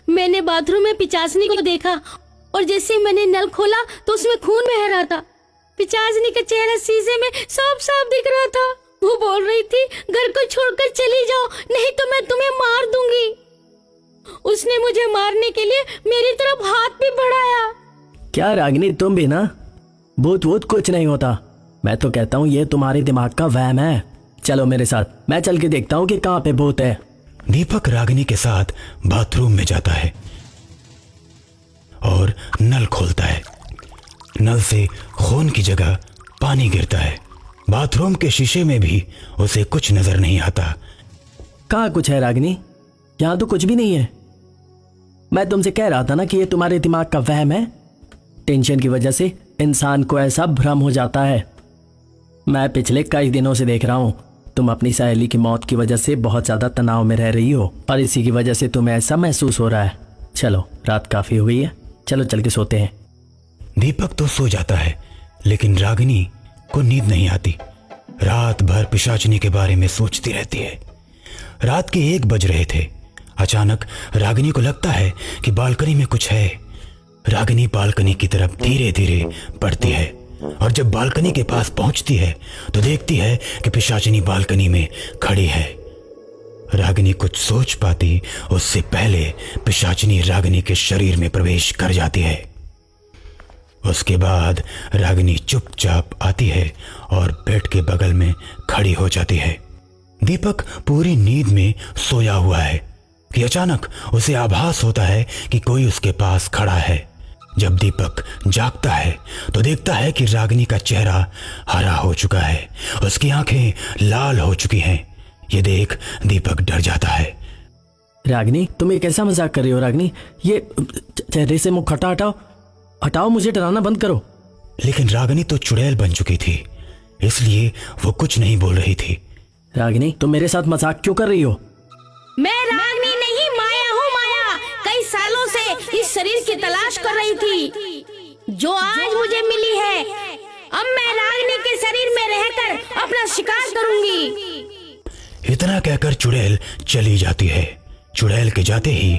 मैंने बाथरूम में पिचासनी को देखा और जैसे ही मैंने नल खोला तो उसमें खून बह रहा था। पिचासनी का चेहरा शीशे में साफ साफ दिख रहा था। वो बोल रही थी, घर को छोड़कर चली जाओ नहीं तो मैं तुम्हें मार दूंगी। उसने मुझे मारने के लिए मेरी तरफ हाथ भी बढ़ाया। क्या रागिनी, तुम भी ना? भूत वूत कुछ नहीं होता। मैं तो कहता हूँ ये तुम्हारे दिमाग का वहम है। चलो मेरे साथ, मैं चल के देखता हूँ कि कहाँ पे भूत है। दीपक रागिनी के साथ बाथरूम में जाता है और नल खोलता है। नल से खून की जगह पानी गिरता है। बाथरूम के शीशे में भी उसे कुछ नजर नहीं आता। कहाँ कुछ है रागिनी? यहाँ तो कुछ भी नहीं है। मैं तुमसे कह रहा था ना कि ये तुम्हारे दिमाग का वहम है। टेंशन की वजह से इंसान को ऐसा भ्रम हो जाता है। मैं पिछले कई दिनों से देख रहा हूँ तुम अपनी सहेली की मौत की वजह से बहुत ज्यादा तनाव में रह रही हो और इसी की वजह से तुम्हें ऐसा महसूस हो रहा है। चलो, रात काफी हुई है, चलो चल के सोते हैं। दीपक तो सो जाता है लेकिन रागिनी को नींद नहीं आती। रात भर पिशाचिनी के बारे में सोचती रहती है। रात के 1 बज रहे थे। अचानक रागिनी को लगता है कि बालकनी में कुछ है। रागिनी बालकनी की तरफ धीरे धीरे बढ़ती है और जब बालकनी के पास पहुंचती है तो देखती है कि पिशाचिनी बालकनी में खड़ी है। रागिनी कुछ सोच पाती उससे पहले पिशाचिनी रागिनी के शरीर में प्रवेश कर जाती है। उसके बाद रागिनी चुपचाप आती है और बेड के बगल में खड़ी हो जाती है। दीपक पूरी नींद में सोया हुआ है कि अचानक उसे आभास होता है कि कोई उसके पास खड़ा है। जब दीपक जागता है तो देखता है कि रागिनी का चेहरा हरा हो चुका है, उसकी आंखें लाल हो चुकी हैं। ये देख दीपक डर जाता है। रागिनी, तुम ये कैसा मजाक कर रही हो? रागिनी, ये चेहरे से मुंह हटाओ, हटाओ, मुझे डराना बंद करो। लेकिन रागिनी तो चुड़ैल बन चुकी थी, इसलिए वो कुछ नहीं बोल रही थी। रागिनी, तुम मेरे साथ मजाक क्यों कर रही हो? मैं रागिनी नहीं, माया हूँ। माया कई सालों से इस शरीर की तलाश कर रही थी जो आज मुझे मिली है। अब मैं रागिनी के शरीर में रहकर अपना शिकार करूंगी। इतना कहकर चुड़ैल चली जाती है। चुड़ैल के जाते ही